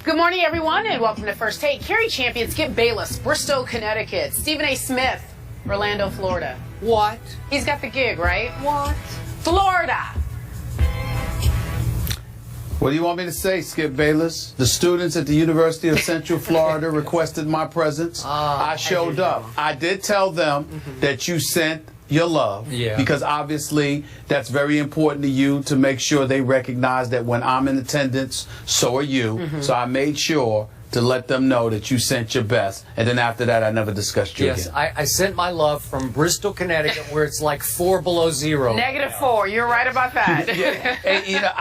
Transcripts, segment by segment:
Good morning, everyone, and welcome to First Take. Kerry champion Skip Bayless, Bristol, Connecticut. Stephen A. Smith, Orlando, Florida. What? He's got the gig, right? What? Florida. What do you want me to say, Skip Bayless? The students at the University of Central Florida requested my presence. I showed up. I did tell them that you sent your love, because obviously that's very important to you to make sure they recognize that when I'm in attendance, so are you. So I made sure to let them know that you sent your best, and then after that I never discussed you again. I sent my love from Bristol, Connecticut, where it's like 4 below zero. -4. You're right about that. Yeah. And, you know,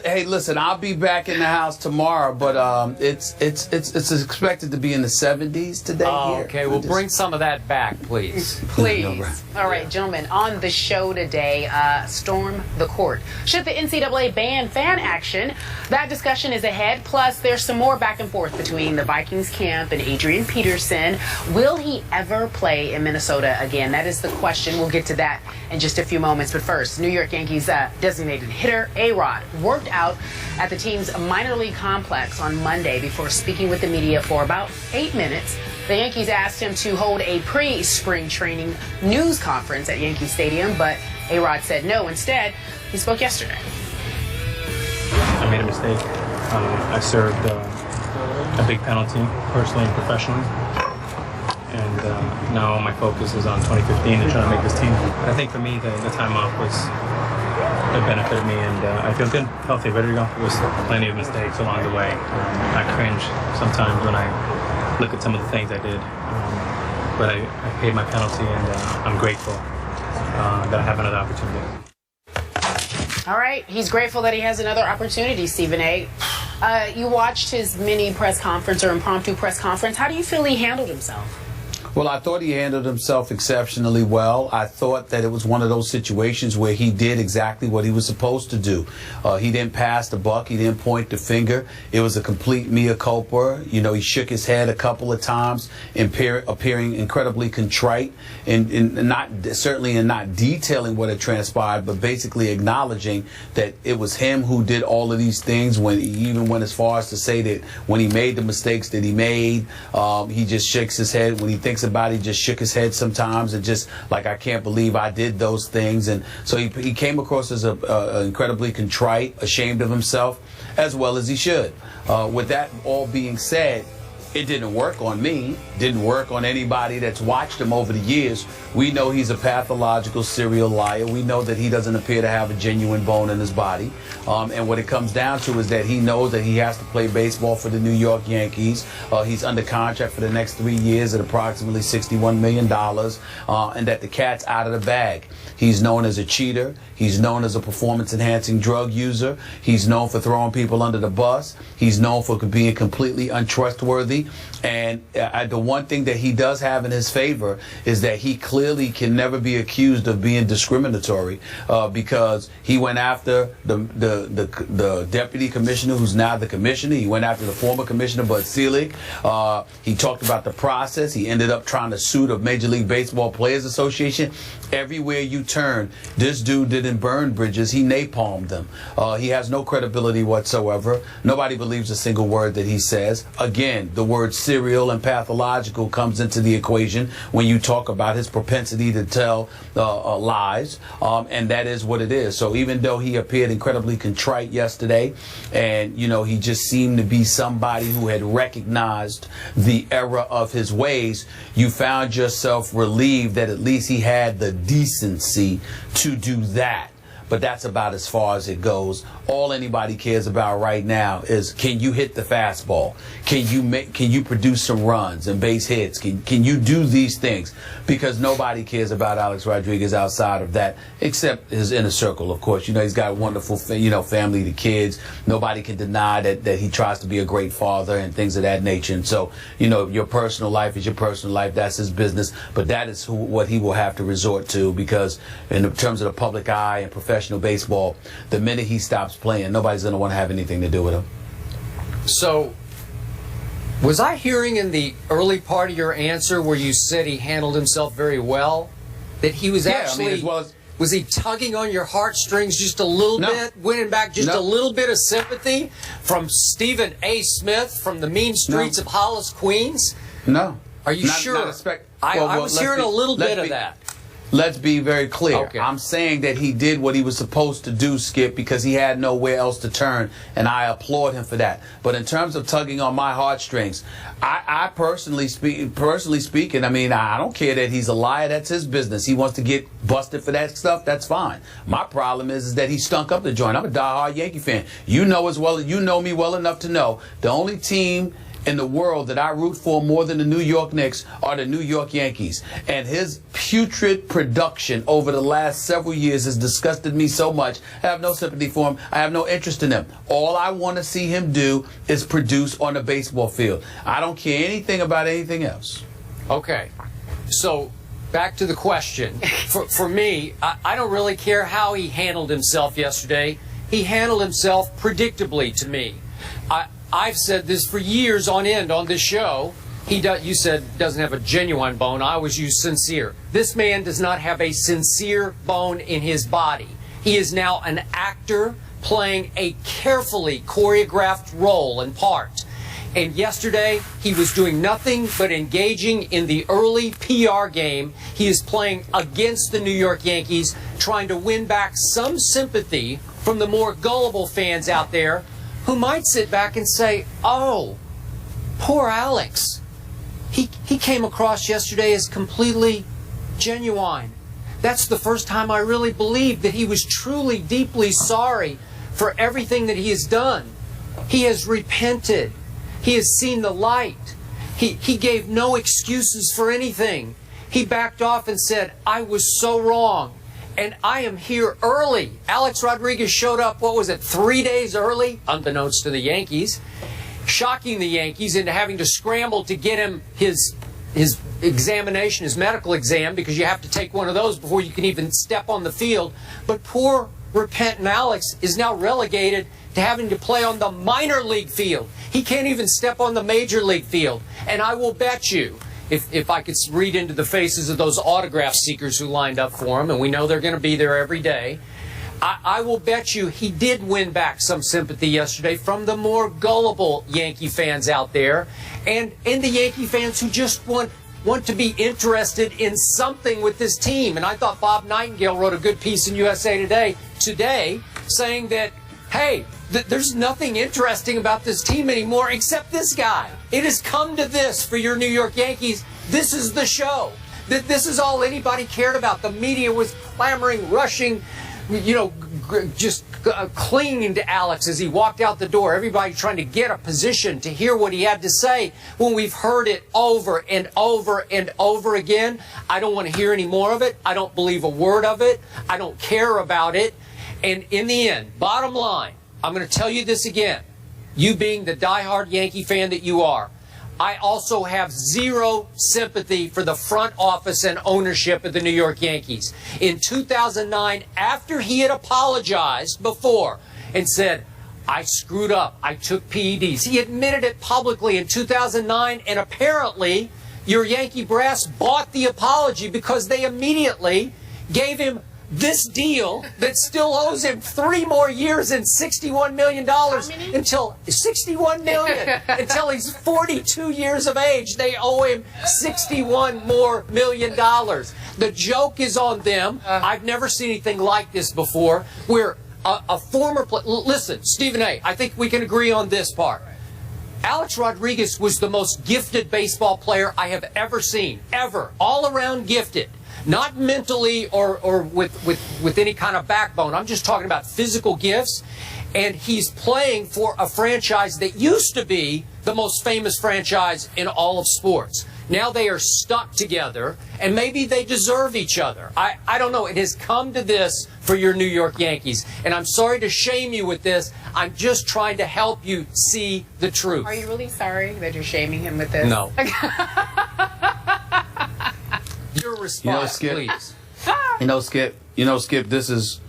hey, listen, I'll be back in the house tomorrow, but it's expected to be in the 70s today. Oh, here. okay. Well, bring some of that back, please. Please. All right, gentlemen, on the show today, storm the court. Should the NCAA ban fan action? That discussion is ahead. Plus, there's some more back and forth between the Vikings camp and Adrian Peterson. Will he ever play in Minnesota again? That is the question. We'll get to that in just a few moments. But first, New York Yankees designated hitter A-Rod worked out at the team's minor league complex on Monday before speaking with the media for about 8 minutes. The Yankees asked him to hold a pre-spring training news conference at Yankee Stadium, but A-Rod said no. Instead, he spoke yesterday. I made a mistake. I served a big penalty, personally and professionally. And now my focus is on 2015 and trying to make this team. But I think for me, the time off it benefited me, and I feel good, healthy, ready to go. There was plenty of mistakes along the way. I cringe sometimes when I look at some of the things I did. But I paid my penalty, and I'm grateful that I have another opportunity. All right. He's grateful that he has another opportunity, Stephen A. You watched his mini press conference or impromptu press conference. How do you feel he handled himself? Well, I thought he handled himself exceptionally well. I thought that it was one of those situations where he did exactly what he was supposed to do. He didn't pass the buck. He didn't point the finger. It was a complete mea culpa. You know, he shook his head a couple of times, appearing incredibly contrite, and certainly in not detailing what had transpired, but basically acknowledging that it was him who did all of these things. When he even went as far as to say that when he made the mistakes that he made, he just shakes his head. When he thinks about it, he just shook his head sometimes and just like, I can't believe I did those things. And so he came across as incredibly contrite, ashamed of himself, as well as he should. With that all being said, it didn't work on me, didn't work on anybody that's watched him over the years. We know he's a pathological serial liar. We know that he doesn't appear to have a genuine bone in his body. And what it comes down to is that he knows that he has to play baseball for the New York Yankees. He's under contract for the next 3 years at approximately $61 million, and that the cat's out of the bag. He's known as a cheater. He's known as a performance-enhancing drug user. He's known for throwing people under the bus. He's known for being completely untrustworthy. And the one thing that he does have in his favor is that he clearly can never be accused of being discriminatory, because he went after the deputy commissioner, who's now the commissioner. He went after the former commissioner, Bud Selig. He talked about the process. He ended up trying to sue the Major League Baseball Players Association. Everywhere you turn, this dude didn't burn bridges. He napalmed them. He has no credibility whatsoever. Nobody believes a single word that he says. Again, the word serial and pathological comes into the equation when you talk about his propensity to tell lies, and that is what it is. So even though he appeared incredibly contrite yesterday, and you know, he just seemed to be somebody who had recognized the error of his ways, you found yourself relieved that at least he had the decency to do that. But that's about as far as it goes. All anybody cares about right now is, can you hit the fastball? Can you produce some runs and base hits? Can you do these things? Because nobody cares about Alex Rodriguez outside of that, except his inner circle, of course. You know, he's got a wonderful, family to kids. Nobody can deny that he tries to be a great father and things of that nature. And so, you know, your personal life is your personal life. That's his business. But that is what he will have to resort to, because in terms of the public eye and professional baseball, the minute he stops playing, nobody's going to want to have anything to do with him. So, was I hearing in the early part of your answer where you said he handled himself very well, that he was actually... I mean, as well as Was he tugging on your heartstrings just a little bit, winning back just a little bit of sympathy from Stephen A. Smith from the mean streets of Hollis, Queens? No. Are you sure? I was hearing a little bit of that. Let's be very clear. Okay. I'm saying that he did what he was supposed to do, Skip, because he had nowhere else to turn, and I applaud him for that. But in terms of tugging on my heartstrings, I personally speaking, I mean, I don't care that he's a liar. That's his business. He wants to get busted for that stuff. That's fine. My problem is that he stunk up the joint. I'm a diehard Yankee fan. You know me well enough to know the only team in the world that I root for more than the New York Knicks are the New York Yankees. And his putrid production over the last several years has disgusted me so much. I have no sympathy for him. I have no interest in him. All I want to see him do is produce on the baseball field. I don't care anything about anything else. Okay. So back to the question. For me, I don't really care how he handled himself yesterday. He handled himself predictably to me. I've said this for years on end on this show. You said doesn't have a genuine bone. I always use sincere. This man does not have a sincere bone in his body. He is now an actor playing a carefully choreographed role and part. And yesterday, he was doing nothing but engaging in the early PR game. He is playing against the New York Yankees, trying to win back some sympathy from the more gullible fans out there who might sit back and say, oh, poor Alex. He came across yesterday as completely genuine. That's the first time I really believed that he was truly, deeply sorry for everything that he has done. He has repented. He has seen the light. He gave no excuses for anything. He backed off and said, I was so wrong. And I am here early. Alex Rodriguez showed up, 3 days early, unbeknownst to the Yankees, shocking the Yankees into having to scramble to get him his examination, his medical exam, because you have to take one of those before you can even step on the field. But poor repentant Alex is now relegated to having to play on the minor league field. He can't even step on the major league field. And I will bet you, if I could read into the faces of those autograph seekers who lined up for him, and we know they're going to be there every day, I will bet you he did win back some sympathy yesterday from the more gullible Yankee fans out there, and the Yankee fans who just want to be interested in something with this team. And I thought Bob Nightingale wrote a good piece in USA Today saying that, hey, there's nothing interesting about this team anymore except this guy. It has come to this for your New York Yankees. This is the show. This is all anybody cared about. The media was clamoring, rushing, just clinging to Alex as he walked out the door. Everybody trying to get a position to hear what he had to say when we've heard it over and over and over again. I don't want to hear any more of it. I don't believe a word of it. I don't care about it. And in the end, bottom line, I'm going to tell you this again. You being the diehard Yankee fan that you are, I also have zero sympathy for the front office and ownership of the New York Yankees. In 2009, after he had apologized before and said, I screwed up, I took PEDs, he admitted it publicly in 2009, and apparently your Yankee brass bought the apology because they immediately gave him this deal that still owes him 3 more years and $61 million until $61 million until he's 42 years of age. They owe him $61 more million. The joke is on them. I've never seen anything like this before. Where a former player, listen, Stephen A., I think we can agree on this part. Alex Rodriguez was the most gifted baseball player I have ever seen, ever, all around gifted. Not mentally or with any kind of backbone. I'm just talking about physical gifts. And he's playing for a franchise that used to be the most famous franchise in all of sports. Now they are stuck together, and maybe they deserve each other. I don't know. It has come to this for your New York Yankees. And I'm sorry to shame you with this. I'm just trying to help you see the truth. Are you really sorry that you're shaming him with this? No. Your response, Skip, please. Skip, this is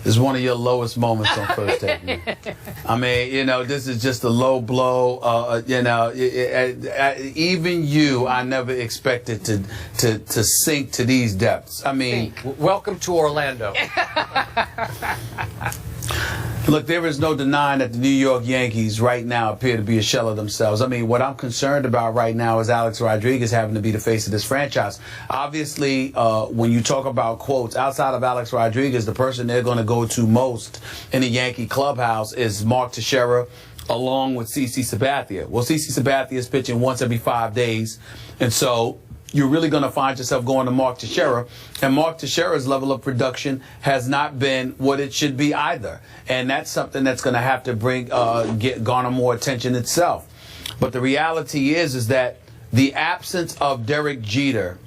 is one of your lowest moments on First Take. Man. I mean, you know, this is just a low blow. You know, even you, I never expected to sink to these depths. I mean, welcome to Orlando. Look, there is no denying that the New York Yankees right now appear to be a shell of themselves. I mean, what I'm concerned about right now is Alex Rodriguez having to be the face of this franchise. Obviously, when you talk about quotes, outside of Alex Rodriguez, the person they're going to go to most in the Yankee clubhouse is Mark Teixeira, along with CC Sabathia. Well, CC Sabathia is pitching once every 5 days, and so you're really going to find yourself going to Mark Teixeira, and Mark Teixeira's level of production has not been what it should be either, and that's something that's going to have to bring garner more attention itself. But the reality is that the absence of Derek Jeter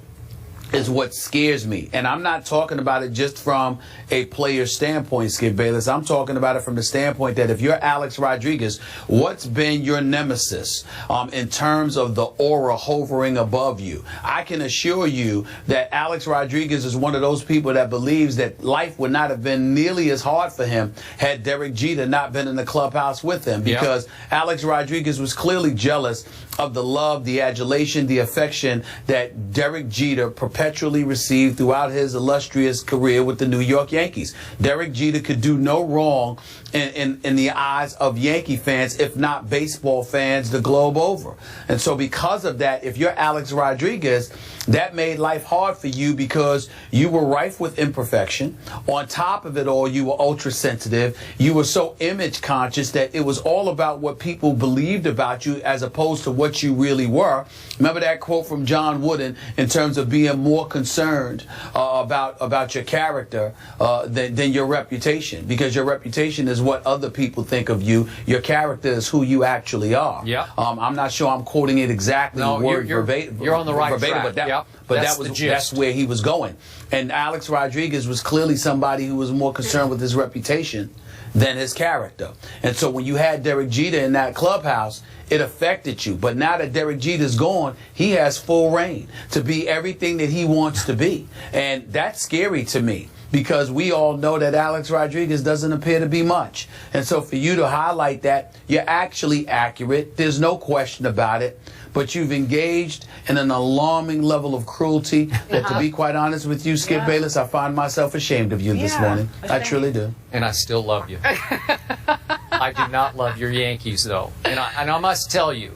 is what scares me. And I'm not talking about it just from a player standpoint, Skip Bayless. I'm talking about it from the standpoint that if you're Alex Rodriguez, what's been your nemesis in terms of the aura hovering above you? I can assure you that Alex Rodriguez is one of those people that believes that life would not have been nearly as hard for him had Derek Jeter not been in the clubhouse with him, because Alex Rodriguez was clearly jealous of the love, the adulation, the affection that Derek Jeter perpetually received throughout his illustrious career with the New York Yankees. Derek Jeter could do no wrong in the eyes of Yankee fans, if not baseball fans, the globe over. And so because of that, if you're Alex Rodriguez, that made life hard for you because you were rife with imperfection. On top of it all, you were ultra sensitive. You were so image conscious that it was all about what people believed about you as opposed to what you really were. Remember that quote from John Wooden in terms of being more concerned about your character than your reputation, because your reputation is what other people think of you. Your character is who you actually are. I'm not sure I'm quoting it exactly verbatim. You're on the right track. But that's where he was going. And Alex Rodriguez was clearly somebody who was more concerned with his reputation than his character. And so when you had Derek Jeter in that clubhouse, it affected you. But now that Derek Jeter's gone, he has full reign to be everything that he wants to be. And that's scary to me, because we all know that Alex Rodriguez doesn't appear to be much. And so for you to highlight that, you're actually accurate. There's no question about it. But you've engaged in an alarming level of cruelty that, to be quite honest with you, Skip Bayless, I find myself ashamed of you this morning. I truly do. And I still love you. I do not love your Yankees, though. And I must tell you,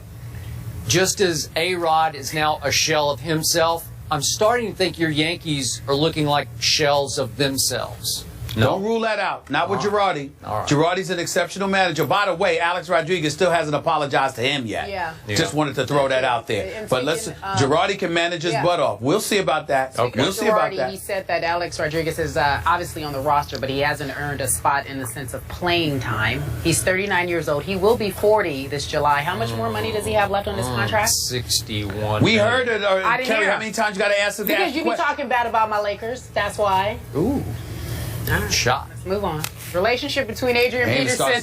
just as A-Rod is now a shell of himself, I'm starting to think your Yankees are looking like shells of themselves. No? Don't rule that out. Not with Girardi. Right. Girardi's an exceptional manager. By the way, Alex Rodriguez still hasn't apologized to him yet. Just wanted to throw that out there. But Girardi can manage his butt off. We'll see about that. Okay. We'll see about that. He said that Alex Rodriguez is obviously on the roster, but he hasn't earned a spot in the sense of playing time. He's 39 years old. He will be 40 this July. How much more money does he have left on his contract? 61. We heard it. I didn't Kelly, hear. how many times you got to answer that? Because you be talking bad about my Lakers. That's why. Ooh. All right. Shot. Let's move on. Relationship between Adrian Peterson